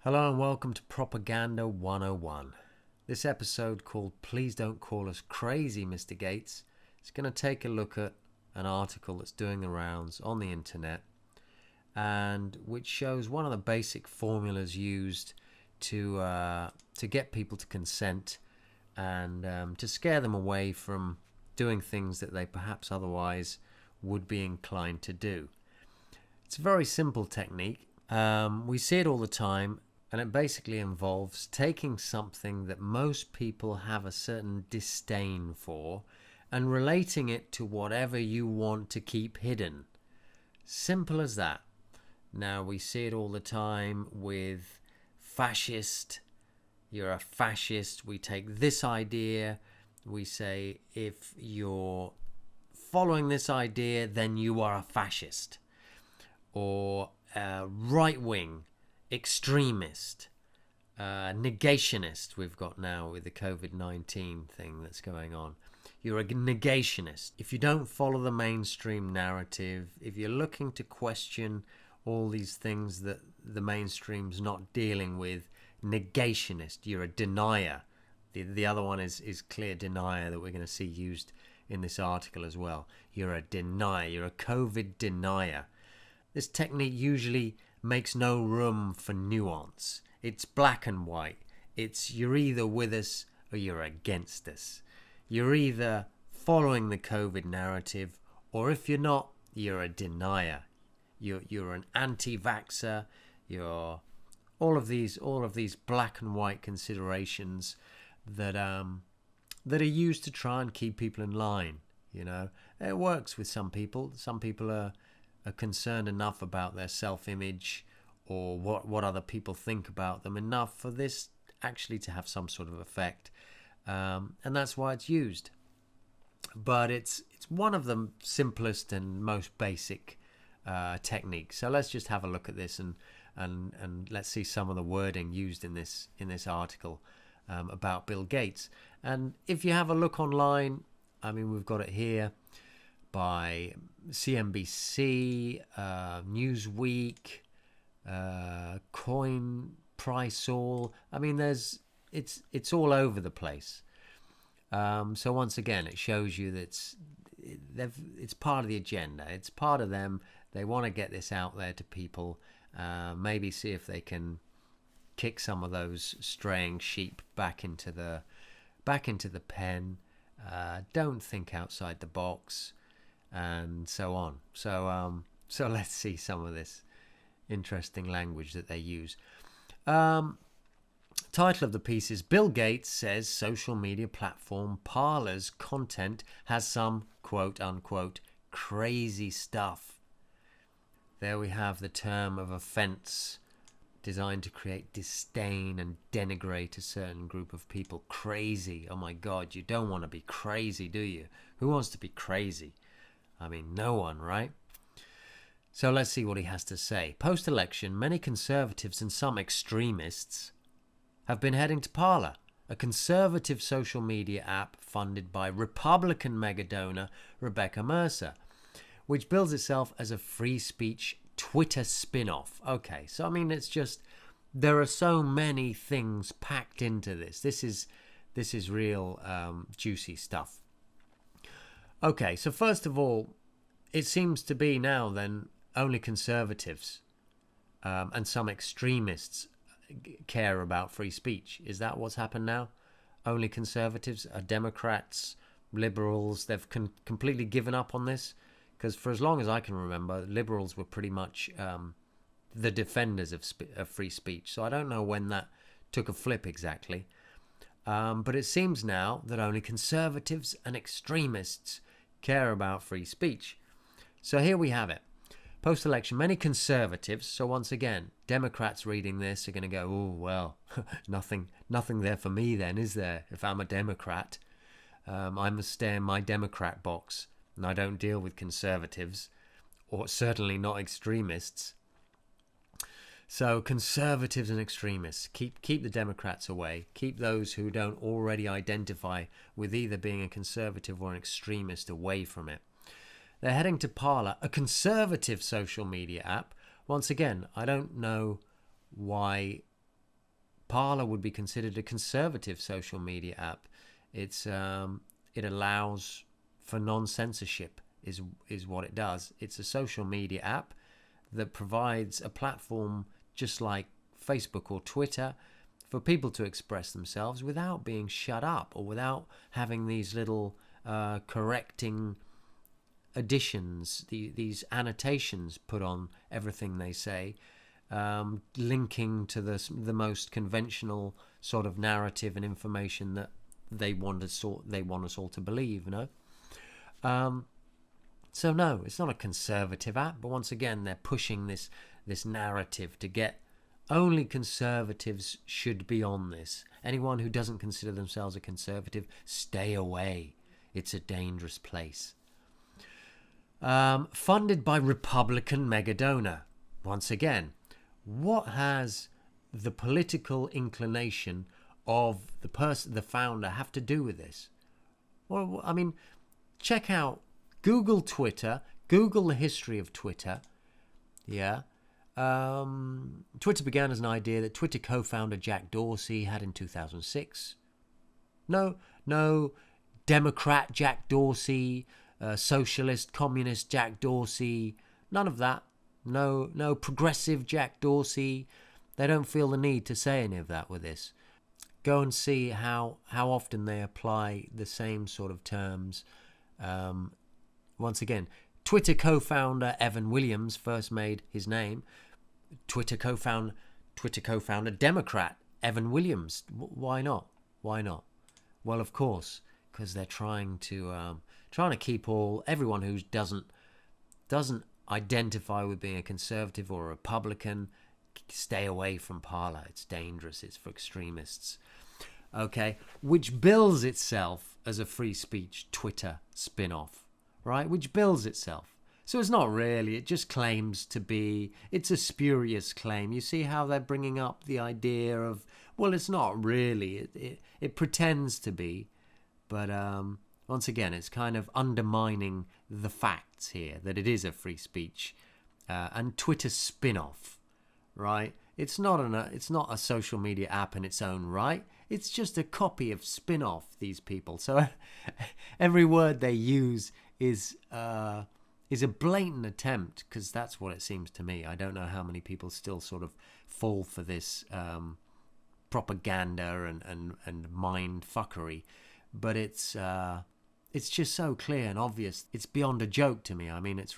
Hello and welcome to Propaganda 101. This episode, called Please Don't Call Us Crazy, Mr. Gates, is going to take a look at an article that's doing the rounds on the internet and which shows one of the basic formulas used to get people to consent and to scare them away from doing things that they perhaps otherwise would be inclined to do. It's a very simple technique. We see it all the time, and it basically involves taking something that most people have a certain disdain for and relating it to whatever you want to keep hidden. Simple as that. Now, we see it all the time with fascist. You're a fascist. We take this idea. We say, if you're following this idea, then you are a fascist. Or right-wing, extremist, negationist we've got now with the COVID-19 thing that's going on. You're a negationist. If you don't follow the mainstream narrative, if you're looking to question all these things that the mainstream's not dealing with, negationist, you're a denier. The other one is clear denier that we're going to see used in this article as well. You're a denier. You're a COVID denier. This technique usually makes no room for nuance. It's black and white. It's you're either with us or you're against us. You're either following the COVID narrative, or if you're not, you're a denier. You're an anti-vaxxer. You're all of these black and white considerations that are used to try and keep people in line. You know, it works with some people. Some people are concerned enough about their self-image or what other people think about them enough for this actually to have some sort of effect, and that's why it's used. But it's one of the simplest and most basic techniques. So let's just have a look at this and let's see some of the wording used in this article about Bill Gates. And if you have a look online, I mean, we've got it here by CNBC, Newsweek, Coin Price All. I mean, it's all over the place. So once again, it shows you that it's part of the agenda. It's part of them. They want to get this out there to people. Maybe see if they can kick some of those straying sheep back into the pen. Don't think outside the box, and so on. So let's see some of this interesting language that they use. Title of the piece is Bill Gates says social media platform Parler's content has some quote unquote crazy stuff. There we have the term of offense designed to create disdain and denigrate a certain group of people. Crazy. Oh my God, you don't want to be crazy, do you? Who wants to be crazy? I mean, no one, right? So let's see what he has to say. Post-election, many conservatives and some extremists have been heading to Parler, a conservative social media app funded by Republican mega donor Rebecca Mercer, which bills itself as a free speech Twitter spin-off. Okay, so I mean, it's just, there are so many things packed into this. This is real juicy stuff. Okay, so first of all, it seems to be now then only conservatives and some extremists care about free speech. Is that what's happened now? Only conservatives, Democrats, liberals, they've completely given up on this? Because for as long as I can remember, liberals were pretty much the defenders of free speech. So I don't know when that took a flip exactly. But it seems now that only conservatives and extremists care about free speech. So here we have it. Post-election, many conservatives, so once again, Democrats reading this are going to go, oh, well, nothing there for me then, is there? If I'm a Democrat, I must stay in my Democrat box, and I don't deal with conservatives, or certainly not extremists. So conservatives and extremists, keep the Democrats away. Keep those who don't already identify with either being a conservative or an extremist away from it. They're heading to Parler, a conservative social media app. Once again, I don't know why Parler would be considered a conservative social media app. It allows for non-censorship, is what it does. It's a social media app that provides a platform just like Facebook or Twitter for people to express themselves without being shut up or without having these little correcting additions, these annotations put on everything they say, linking to the most conventional sort of narrative and information that they want us all to believe, So no, it's not a conservative app, but once again, they're pushing this narrative to get only conservatives should be on this. Anyone who doesn't consider themselves a conservative, stay away. It's a dangerous place. Funded by Republican mega donor. Once again, what has the political inclination of the founder have to do with this? Well, I mean, check out Google Twitter, Google the history of Twitter. Yeah. Twitter began as an idea that Twitter co-founder Jack Dorsey had in 2006. No Democrat Jack Dorsey, socialist, communist Jack Dorsey, none of that. No progressive Jack Dorsey. They don't feel the need to say any of that with this. Go and see how often they apply the same sort of terms. Once again, Twitter co-founder Evan Williams first made his name. Twitter co-founder Democrat Evan Williams. Why not? Well, of course, because they're trying to keep everyone who doesn't identify with being a conservative or a Republican, stay away from Parler. It's dangerous. It's for extremists. Okay, which bills itself as a free speech Twitter spin-off, right? Which bills itself. So it's not really, it just claims to be, it's a spurious claim. You see how they're bringing up the idea of, well, it's not really, it pretends to be, but once again, it's kind of undermining the facts here, that it is a free speech and Twitter spin-off, right? It's not a social media app in its own right. It's just a copy of spin-off, these people. So every word they use is a blatant attempt, because that's what it seems to me. I don't know how many people still sort of fall for this propaganda and mind fuckery, but it's just so clear and obvious. It's beyond a joke to me. I mean, it's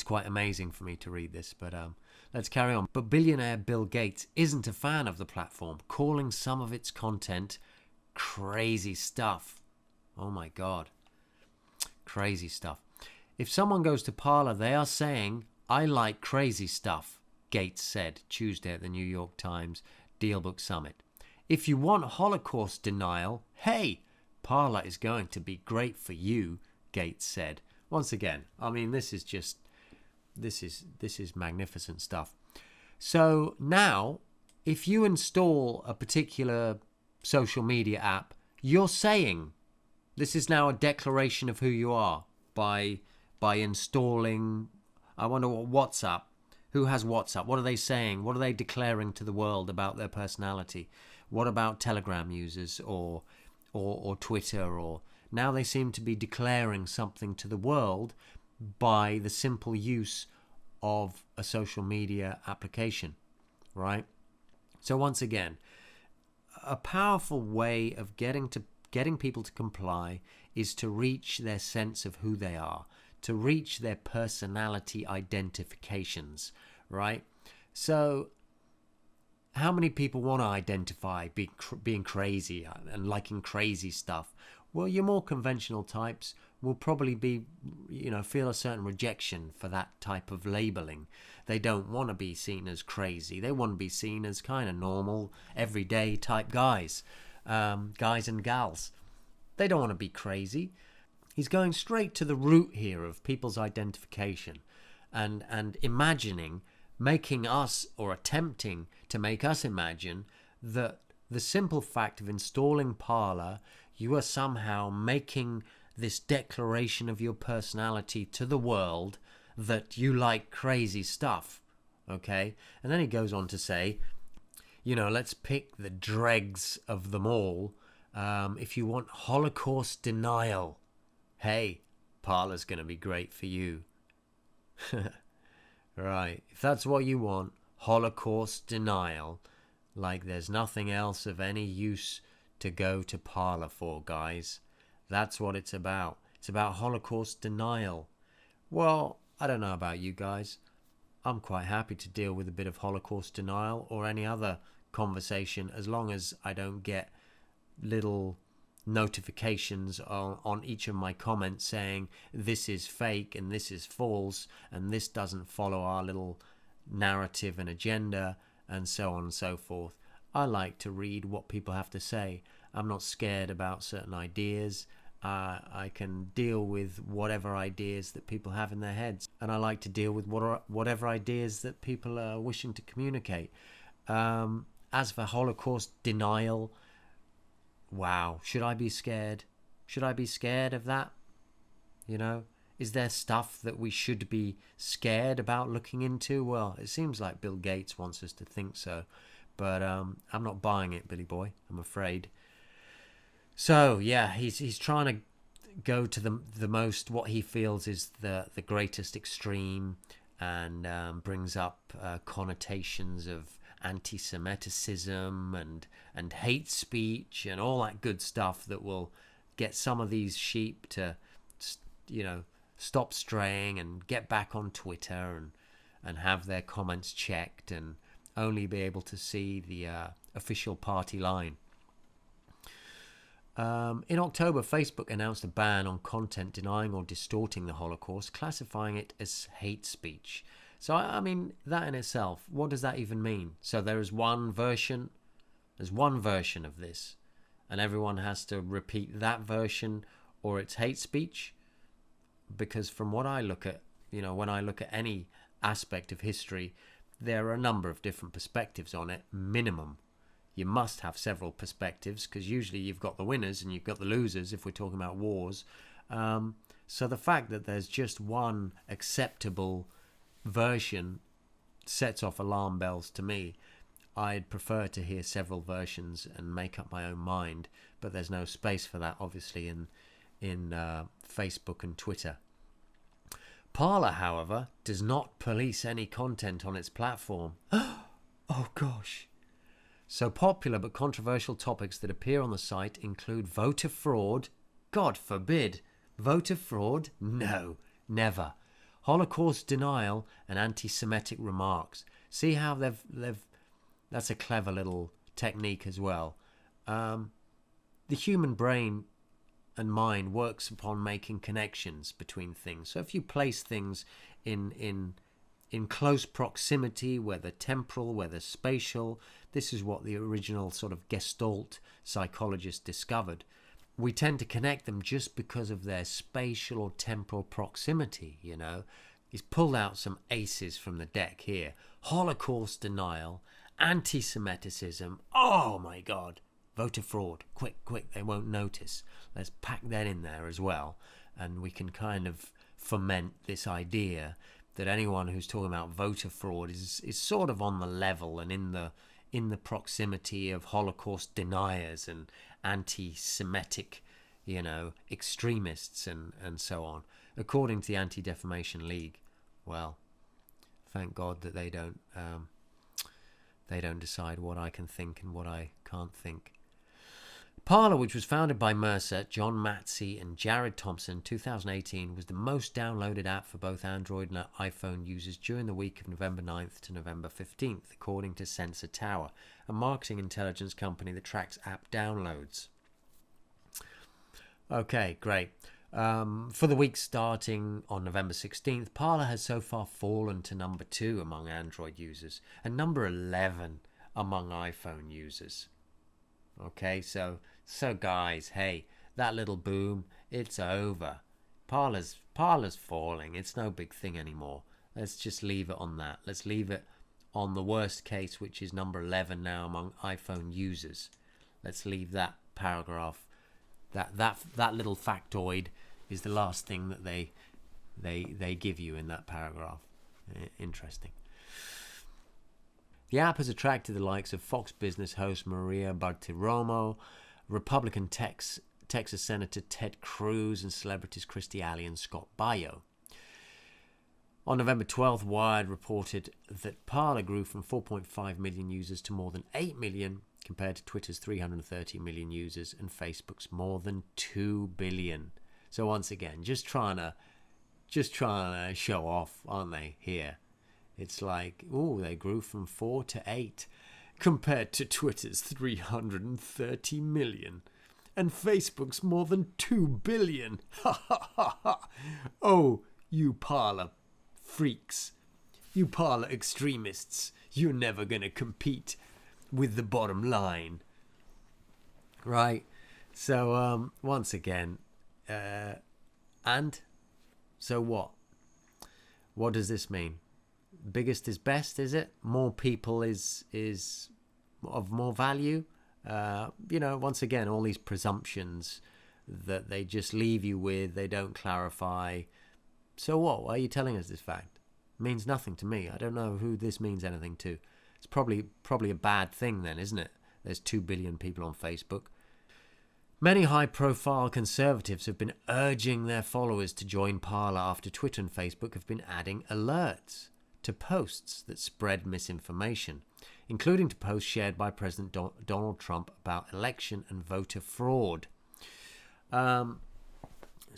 quite amazing for me to read this, but let's carry on. But billionaire Bill Gates isn't a fan of the platform, calling some of its content crazy stuff. Oh my God. Crazy stuff. If someone goes to Parler, they are saying, "I like crazy stuff," Gates said Tuesday at the New York Times DealBook Summit. If you want Holocaust denial, hey, Parler is going to be great for you, Gates said. Once again, I mean, this is magnificent stuff. So now, if you install a particular social media app, you're saying, this is now a declaration of who you are by installing, I wonder what WhatsApp, who has WhatsApp? What are they saying? What are they declaring to the world about their personality? What about Telegram users or Twitter? Or now they seem to be declaring something to the world by the simple use of a social media application, right? So once again, a powerful way of getting people to comply is to reach their sense of who they are, to reach their personality identifications, right? So how many people want to identify being crazy and liking crazy stuff? Well, your more conventional types will probably be, feel a certain rejection for that type of labeling. They don't want to be seen as crazy. They want to be seen as kind of normal, everyday type guys and gals. They don't want to be crazy. He's going straight to the root here of people's identification and making us, or attempting to make us imagine that the simple fact of installing Parler, you are somehow making this declaration of your personality to the world that you like crazy stuff, okay? And then he goes on to say, let's pick the dregs of them all. If you want Holocaust denial, hey, Parler's going to be great for you. Right. If that's what you want, Holocaust denial, like there's nothing else of any use to go to Parler for, guys. That's what it's about. It's about Holocaust denial. Well, I don't know about you guys. I'm quite happy to deal with a bit of Holocaust denial or any other conversation as long as I don't get little notifications on each of my comments saying this is fake and this is false and this doesn't follow our little narrative and agenda and so on and so forth. I like to read what people have to say. I'm not scared about certain ideas. I can deal with whatever ideas that people have in their heads, and I like to deal with whatever ideas that people are wishing to communicate. As for Holocaust denial, wow, should I be scared? Should I be scared of that? Is there stuff that we should be scared about looking into? Well, it seems like Bill Gates wants us to think so, but I'm not buying it, Billy Boy, I'm afraid. So yeah, he's trying to go to the most, what he feels is the greatest extreme, and brings up connotations of anti-Semitism and hate speech and all that good stuff that will get some of these sheep to stop straying and get back on Twitter and have their comments checked and only be able to see the official party line. In October, Facebook announced a ban on content denying or distorting the Holocaust, classifying it as hate speech. So, I mean, that in itself, what does that even mean? So there's one version of this, and everyone has to repeat that version, or it's hate speech? Because from what I look at, when I look at any aspect of history, there are a number of different perspectives on it, minimum. You must have several perspectives, because usually you've got the winners and you've got the losers if we're talking about wars. So the fact that there's just one acceptable version sets off alarm bells to me. I'd prefer to hear several versions and make up my own mind, but there's no space for that, obviously, in Facebook and Twitter. Parler, however, does not police any content on its platform. Oh gosh. So popular but controversial topics that appear on the site include voter fraud. God forbid. Voter fraud? No, never. Holocaust denial and anti-Semitic remarks. See how they've that's a clever little technique as well. The human brain and mind works upon making connections between things. So if you place things in close proximity, whether temporal, whether spatial, this is what the original sort of Gestalt psychologist discovered. We tend to connect them just because of their spatial or temporal proximity, He's pulled out some aces from the deck here. Holocaust denial, anti-Semitism, oh my God, voter fraud, quick, they won't notice. Let's pack that in there as well. And we can kind of foment this idea that anyone who's talking about voter fraud is sort of on the level and in the proximity of Holocaust deniers and anti-Semitic, extremists and so on, according to the Anti-Defamation League. Well, thank God that they don't decide what I can think and what I can't think. Parler, which was founded by Mercer, John Matsey and Jared Thompson in 2018, was the most downloaded app for both Android and iPhone users during the week of November 9th to November 15th, according to Sensor Tower, a marketing intelligence company that tracks app downloads. Okay, great. For the week starting on November 16th, Parler has so far fallen to number 2 among Android users and number 11 among iPhone users. Okay, so guys, hey, that little boom, it's over. Parler's falling. It's no big thing anymore. Let's just leave it on that. Let's leave it on the worst case, which is number 11 now among iPhone users. Let's leave that paragraph. That little factoid is the last thing that they give you in that paragraph. Interesting. The app has attracted the likes of Fox Business host Maria Bartiromo, Republican Texas Senator Ted Cruz, and celebrities Kirstie Alley and Scott Baio. On November 12th, Wired reported that Parler grew from 4.5 million users to more than 8 million, compared to Twitter's 330 million users and Facebook's more than 2 billion. So once again, just trying to show off, aren't they, here? It's like, oh, they grew from 4 to 8 compared to Twitter's 330 million and Facebook's more than 2 billion. Ha ha ha ha. Oh, you Parler freaks, you Parler extremists, you're never going to compete with the bottom line. Right? So, once again, and so what? What does this mean? Biggest is best, is it? More people is of more value? Once again, all these presumptions that they just leave you with, they don't clarify. So what? Why are you telling us this fact? It means nothing to me. I don't know who this means anything to. It's probably a bad thing then, isn't it? There's 2 billion people on Facebook. Many high-profile conservatives have been urging their followers to join Parler after Twitter and Facebook have been adding alerts to posts that spread misinformation, including to posts shared by President Donald Trump about election and voter fraud. So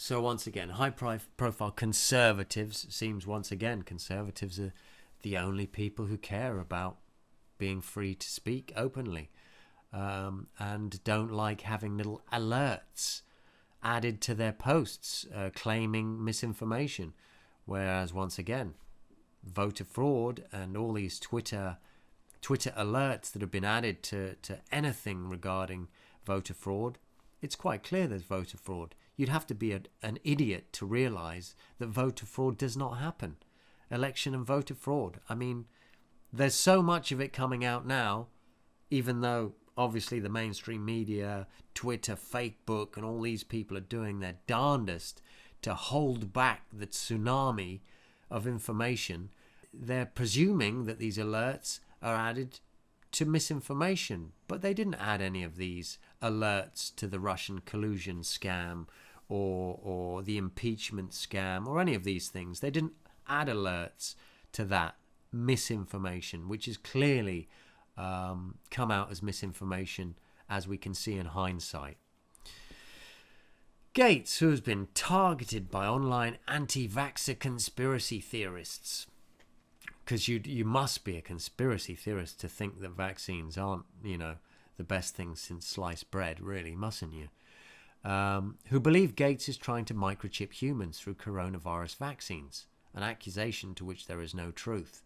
once again, high-profile conservatives conservatives are the only people who care about being free to speak openly, and don't like having little alerts added to their posts claiming misinformation. Whereas once again, voter fraud and all these Twitter alerts that have been added to anything regarding voter fraud, it's quite clear there's voter fraud. You'd have to be an idiot to realize that voter fraud does not happen. Election and voter fraud. I mean, there's so much of it coming out now, even though obviously the mainstream media, Twitter, Facebook, and all these people are doing their darndest to hold back the tsunami of information. They're presuming that these alerts are added to misinformation, but they didn't add any of these alerts to the Russian collusion scam or the impeachment scam or any of these things. They didn't add alerts to that misinformation, which is clearly come out as misinformation, as we can see in hindsight. Gates, who has been targeted by online anti-vaxxer conspiracy theorists, because you must be a conspiracy theorist to think that vaccines aren't, the best thing since sliced bread, really, mustn't you? Who believe Gates is trying to microchip humans through coronavirus vaccines, an accusation to which there is no truth.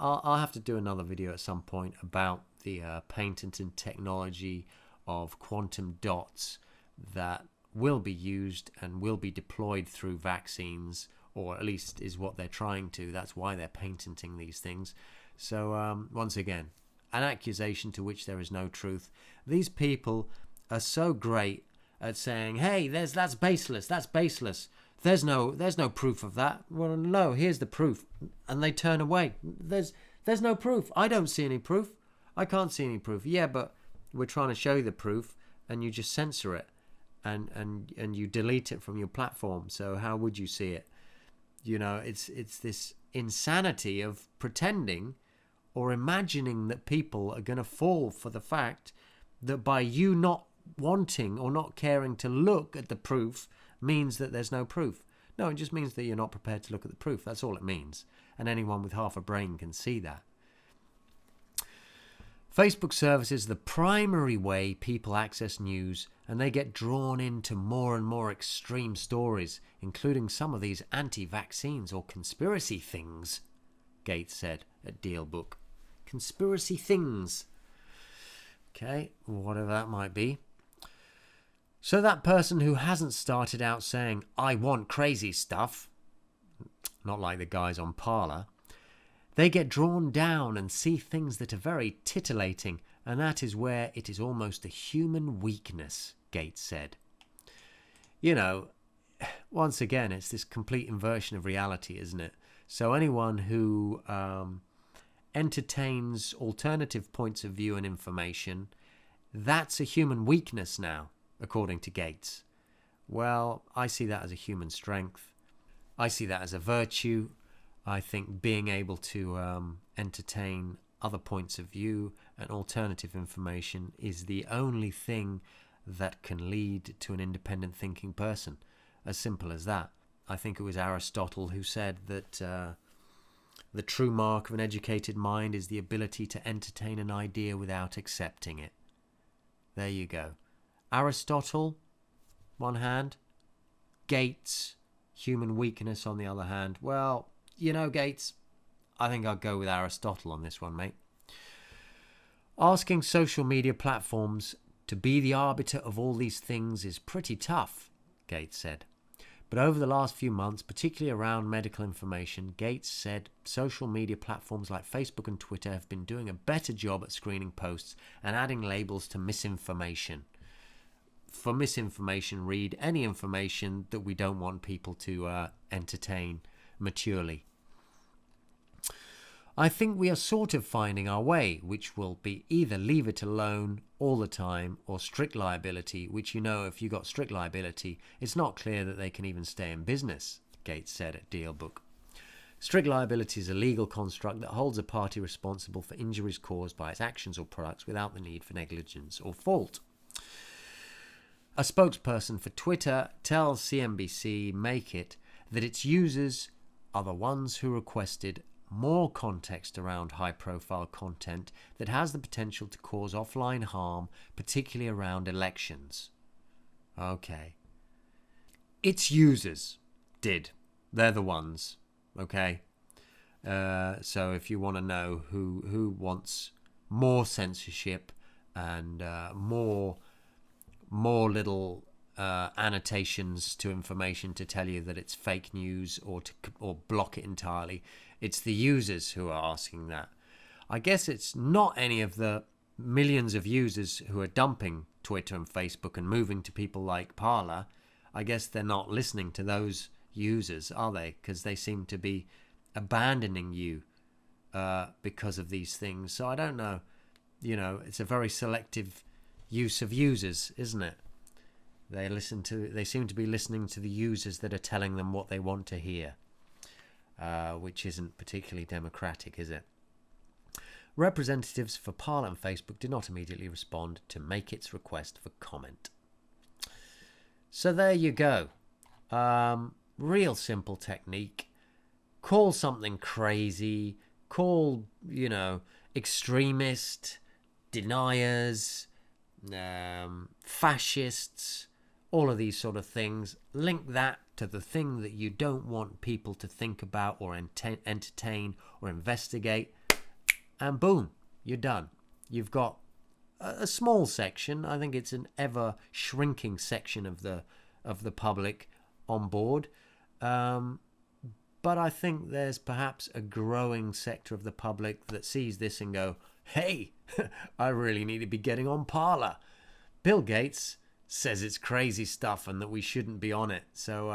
I'll have to do another video at some point about the patented technology of quantum dots that will be used and will be deployed through vaccines, or at least is what they're trying to. That's why they're patenting these things. So once again, an accusation to which there is no truth. These people are so great at saying, hey, that's baseless, that's baseless. There's no proof of that. Well, no, here's the proof. And they turn away. There's no proof. I don't see any proof. I can't see any proof. Yeah, but we're trying to show you the proof and you just censor it and you delete it from your platform. So how would you see it? It's this insanity of pretending or imagining that people are going to fall for the fact that by you not wanting or not caring to look at the proof means that there's no proof. No, it just means that you're not prepared to look at the proof. That's all it means. And anyone with half a brain can see that. Facebook services the primary way people access news, and they get drawn into more and more extreme stories, including some of these anti-vaccines or conspiracy things, Gates said at DealBook. Conspiracy things. Okay, whatever that might be. So that person who hasn't started out saying, I want crazy stuff, not like the guys on Parler, they get drawn down and see things that are very titillating, and that is where it is almost a human weakness, Gates said. Once again, it's this complete inversion of reality, isn't it? So anyone who entertains alternative points of view and information, that's a human weakness now, according to Gates. Well, I see that as a human strength. I see that as a virtue. I think being able to entertain other points of view and alternative information is the only thing that can lead to an independent thinking person. As simple as that. I think it was Aristotle who said that the true mark of an educated mind is the ability to entertain an idea without accepting it. There you go. Aristotle, one hand. Gates, human weakness on the other hand. Well, you know, Gates, I think I'll go with Aristotle on this one, mate. Asking social media platforms to be the arbiter of all these things is pretty tough, Gates said. But over the last few months, particularly around medical information, Gates said social media platforms like Facebook and Twitter have been doing a better job at screening posts and adding labels to misinformation. For misinformation, read any information that we don't want people to entertain maturely. I think we are sort of finding our way, which will be either leave it alone all the time or strict liability, which, you know, if you got strict liability, it's not clear that they can even stay in business, Gates said at DealBook. Strict liability is a legal construct that holds a party responsible for injuries caused by its actions or products without the need for negligence or fault. A spokesperson for Twitter tells CNBC Make It that its users are the ones who requested more context around high-profile content that has the potential to cause offline harm, particularly around elections. Okay. Its users did. They're the ones. Okay? So if you want to know who wants more censorship and more little annotations to information to tell you that it's fake news or block it entirely, it's the users who are asking that. I guess it's not any of the millions of users who are dumping Twitter and Facebook and moving to people like Parler. I guess they're not listening to those users, are they? Because they seem to be abandoning you because of these things. So I don't know. You know, it's a very selective use of users, isn't it? They seem to be listening to the users that are telling them what they want to hear. Which isn't particularly democratic, is it? Representatives for Parler and Facebook did not immediately respond to Make It's request for comment. So there you go. Real simple technique. Call something crazy. Call, extremist, deniers, fascists, all of these sort of things. Link that to the thing that you don't want people to think about or entertain or investigate, and boom, you're done. You've got a small section. I think it's an ever shrinking section of the public on board, but I think there's perhaps a growing sector of the public that sees this and go, hey, I really need to be getting on Parler. Bill Gates says it's crazy stuff and that we shouldn't be on it. So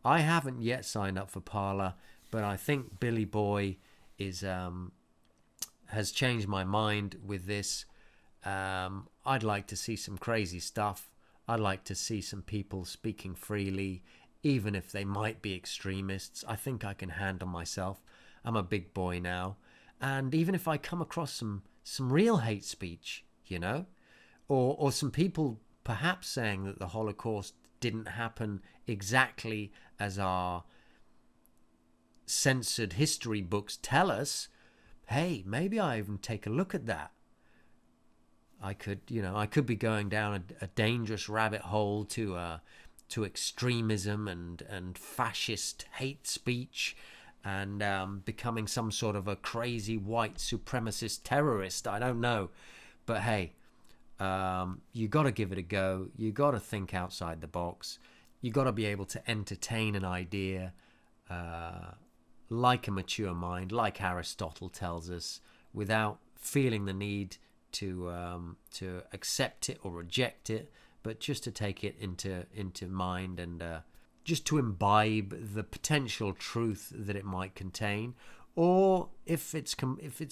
I haven't yet signed up for Parler, but I think Billy Boy has changed my mind with this. I'd like to see some crazy stuff. I'd like to see some people speaking freely, even if they might be extremists. I think I can handle myself. I'm a big boy now. And even if I come across some real hate speech, or some people perhaps saying that the Holocaust didn't happen exactly as our censored history books tell us, hey, maybe I even take a look at that. I could be going down a dangerous rabbit hole to extremism and fascist hate speech and becoming some sort of a crazy white supremacist terrorist. I don't know. But hey, you got to give it a go. You got to think outside the box. You got to be able to entertain an idea like a mature mind, like Aristotle tells us, without feeling the need to accept it or reject it, but just to take it into mind and just to imbibe the potential truth that it might contain, Or if it's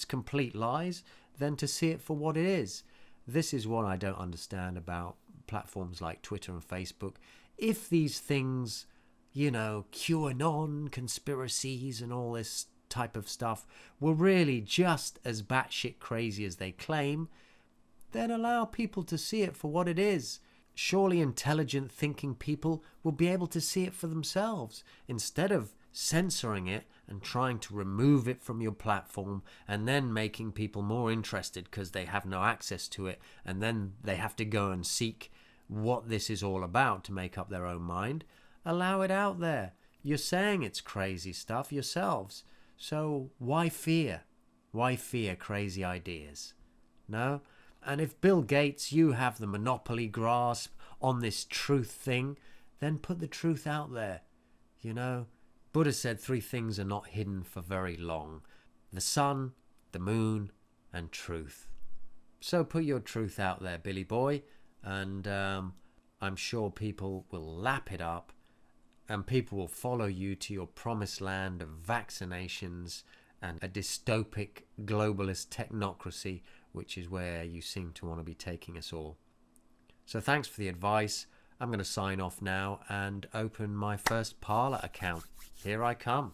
complete lies, then to see it for what it is. This is what I don't understand about platforms like Twitter and Facebook. If these things, QAnon conspiracies and all this type of stuff were really just as batshit crazy as they claim, then allow people to see it for what it is. Surely intelligent thinking people will be able to see it for themselves, instead of censoring it and trying to remove it from your platform and then making people more interested because they have no access to it, and then they have to go and seek what this is all about to make up their own mind. Allow it out there. You're saying it's crazy stuff yourselves, so why fear? Why fear crazy ideas? No? And if Bill Gates, you have the monopoly grasp on this truth thing, then put the truth out there. Buddha said 3 things are not hidden for very long: the sun, the moon, and truth. So put your truth out there, Billy boy, and I'm sure people will lap it up, and people will follow you to your promised land of vaccinations and a dystopic globalist technocracy, which is where you seem to want to be taking us all. So thanks for the advice. I'm going to sign off now and open my first Parler account. Here I come.